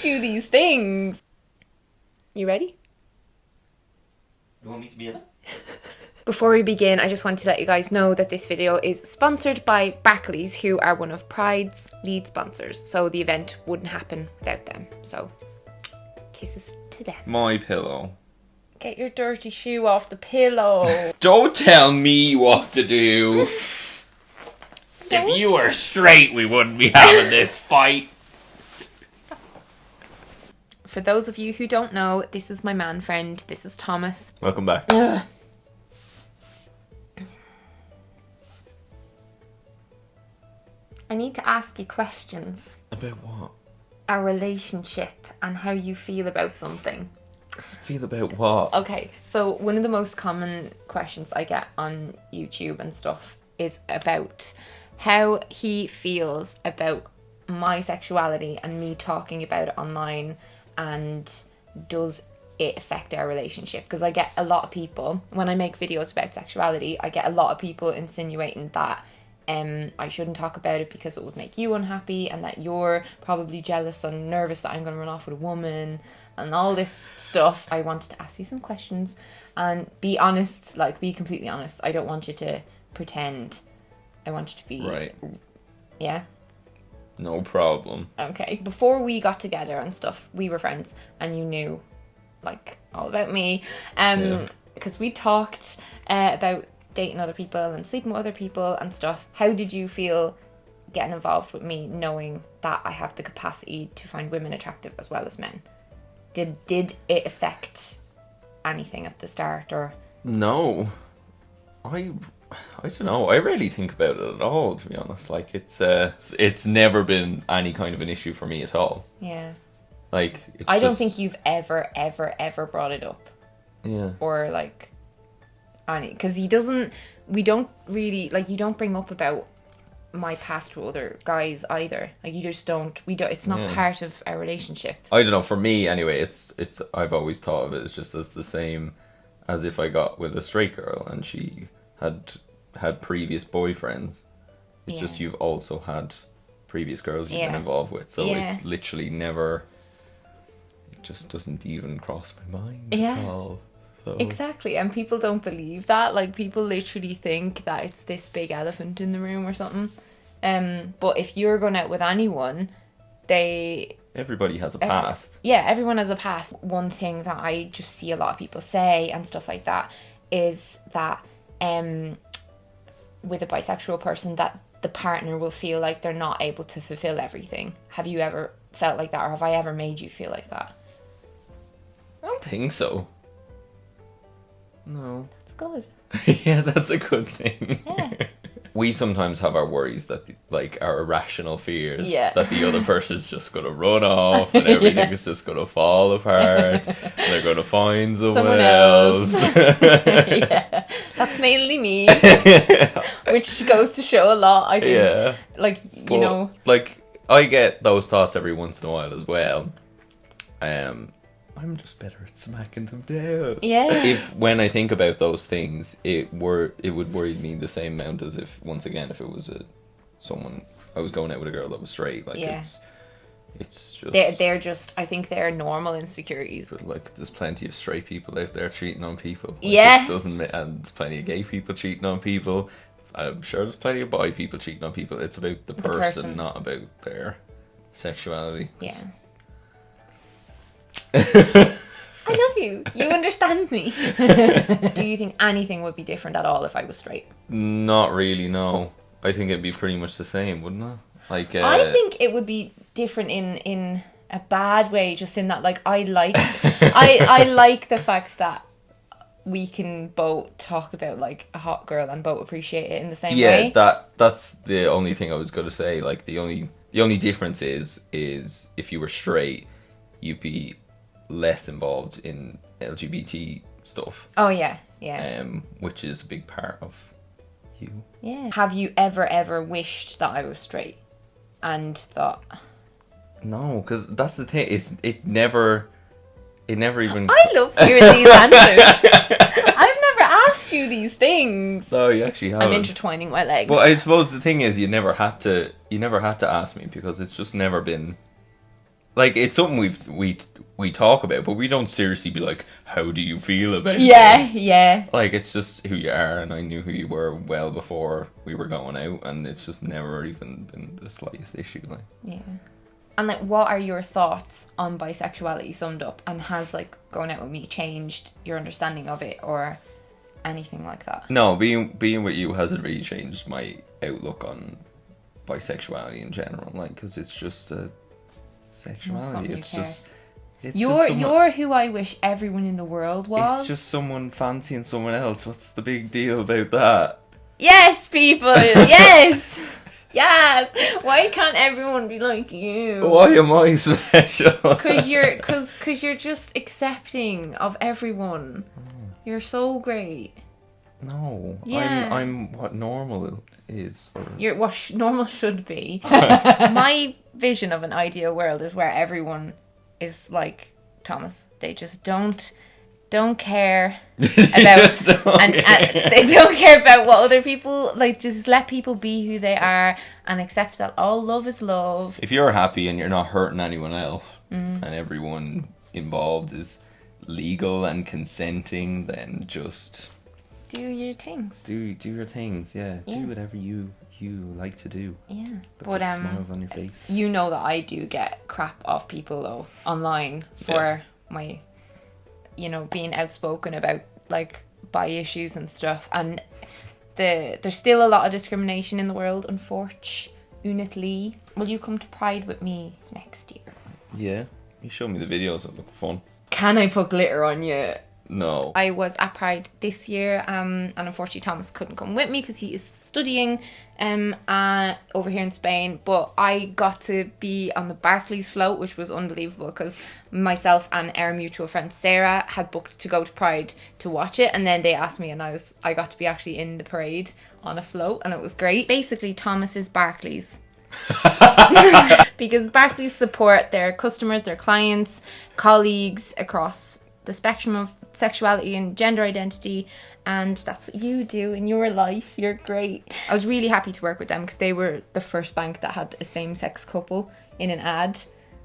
you these things. You ready? You want me to be in it? Before we begin, I just want to let you guys know that this video is sponsored by Barclays, who are one of Pride's lead sponsors. So the event wouldn't happen without them. So kisses to them. My pillow. Get your dirty shoe off the pillow. Don't tell me what to do. If you were straight, we wouldn't be having this fight. For those of you who don't know, this is my man friend. This is Thomas. Welcome back. I need to ask you questions. About what? Our relationship and how you feel about something. Feel about what? Okay, so one of the most common questions I get on YouTube and stuff is about how he feels about my sexuality and me talking about it online, and does it affect our relationship? Because I get a lot of people, when I make videos about sexuality, I get a lot of people insinuating that I shouldn't talk about it because it would make you unhappy, and that you're probably jealous and nervous that I'm going to run off with a woman and all this stuff. I wanted to ask you some questions and be honest, like be completely honest. I don't want you to pretend. I want you to be... Right. Yeah? No problem. Okay. Before we got together and stuff, we were friends and you knew like all about me. Because we talked about dating other people and sleeping with other people and stuff. How did you feel getting involved with me, knowing that I have the capacity to find women attractive as well as men? Did it affect anything at the start, or? No. I don't know. I rarely think about it at all, to be honest. Like, it's never been any kind of an issue for me at all. Yeah. Like, it's I don't think you've ever brought it up. Yeah. Or like, because we don't really, like, you don't bring up about my past with other guys either. Like, you just don't, it's not part of our relationship. I don't know, for me anyway, it's I've always thought of it as just as the same as if I got with a straight girl and she had previous boyfriends. It's just you've also had previous girls you've been involved with, so it's literally never, it just doesn't even cross my mind at all. So. Exactly, and people don't believe that. Like, people literally think that it's this big elephant in the room or something. But if you're going out with anyone, everybody has a past. Yeah, everyone has a past. One thing that I just see a lot of people say and stuff like that is that with a bisexual person, that the partner will feel like they're not able to fulfill everything. Have you ever felt like that, or have I ever made you feel like that? I don't think so. No. That's good. Yeah, that's a good thing. Yeah. We sometimes have our worries that, like, our irrational fears that the other person's just going to run off and everything's just going to fall apart and they're going to find someone else. Yeah, that's mainly me. Which goes to show a lot, I think. Yeah. Like, you know. Like, I get those thoughts every once in a while as well. I'm just better at smacking them down. Yeah. When I think about those things, it would worry me the same amount as if it was someone I was going out with a girl that was straight. Like, it's just they're just, I think they're normal insecurities. But, like, there's plenty of straight people out there cheating on people. Like, and there's plenty of gay people cheating on people. I'm sure there's plenty of bi people cheating on people. It's about the person, not about their sexuality. Yeah. I love you. You understand me. Do you think anything would be different at all if I was straight? Not really, no. I think it'd be pretty much the same, wouldn't it? Like, I think it would be different in a bad way, just in that, like, I like the fact that we can both talk about, like, a hot girl and both appreciate it in the same way. Yeah, that's the only thing I was going to say. Like, the only difference is if you were straight, you'd be less involved in LGBT stuff. Oh yeah. Which is a big part of you. Yeah. Have you ever wished that I was straight and thought? No, because that's the thing. It never even. I love hearing these answers. I've never asked you these things. No, you actually have. I'm intertwining my legs. Well, I suppose the thing is, you never had to ask me, because it's just never been like, it's something we talk about, but we don't seriously be like, how do you feel about Yeah, this? yeah. Like, it's just who you are, and I knew who you were well before we were going out, and it's just never even been the slightest issue. Like, Yeah. And like, what are your thoughts on bisexuality summed up? And has like going out with me changed your understanding of it or anything like that? no, being with you hasn't really changed my outlook on bisexuality in general. Like, because it's just a sexuality. It's just. You're who I wish everyone in the world was. It's just someone fancying someone else. What's the big deal about that? Yes, people. Yes. Yes. Why can't everyone be like you? Why am I special? Because you're just accepting of everyone. You're so great. No, Yeah. I'm what normal is. Or... You're what normal should be. My vision of an ideal world is where everyone is like Thomas. They just don't care about and they don't care about what other people like. Just let people be who they are and accept that all love is love. If you're happy and you're not hurting anyone else, and everyone involved is legal and consenting, then just do your things. Do your things. Yeah. Do whatever you like to do. Yeah. But smiles on your face. You know that I do get crap off people though online for my, being outspoken about like bi issues and stuff, and there's still a lot of discrimination in the world, unfortunately. Will you come to Pride with me next year? Yeah. You show me the videos. It look fun. Can I put glitter on you? No. I was at Pride this year, and unfortunately Thomas couldn't come with me because he is studying over here in Spain, but I got to be on the Barclays float, which was unbelievable because myself and our mutual friend Sarah had booked to go to Pride to watch it, and then they asked me and I got to be actually in the parade on a float, and it was great. Basically, Thomas is Barclays. Because Barclays support their customers, their clients, colleagues across the spectrum of sexuality and gender identity, and that's what you do in your life. You're great. I was really happy to work with them because they were the first bank that had a same-sex couple in an ad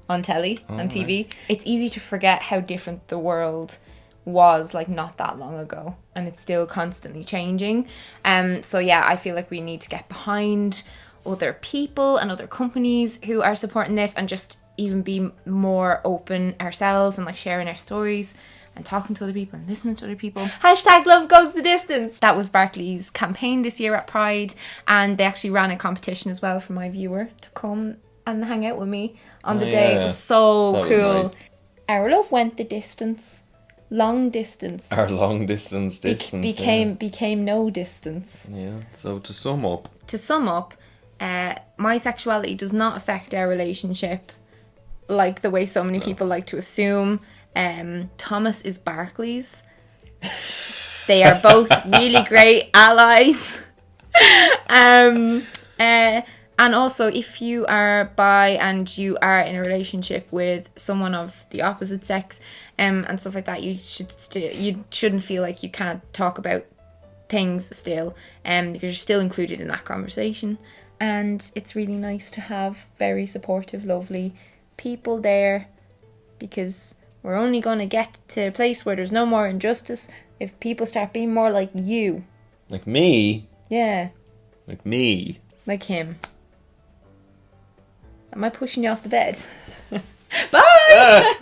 on telly, on TV. Right. It's easy to forget how different the world was like not that long ago, and it's still constantly changing. So yeah, I feel like we need to get behind other people and other companies who are supporting this, and just even be more open ourselves and like sharing our stories and talking to other people and listening to other people. Hashtag love goes the distance. That was Barclays' campaign this year at Pride, and they actually ran a competition as well for my viewer to come and hang out with me on the day. It was so that cool. Was nice. Our love went the distance. Long distance. Our long distance became no distance. Yeah. So to sum up, my sexuality does not affect our relationship like the way so many people like to assume. Thomas is Barclays. They are both really great allies. And also, if you are bi and you are in a relationship with someone of the opposite sex, and stuff like that, you shouldn't feel like you can't talk about things still, because you're still included in that conversation. And it's really nice to have very supportive, lovely people there, because we're only going to get to a place where there's no more injustice if people start being more like you. Like me? Yeah. Like me? Like him. Am I pushing you off the bed? Bye!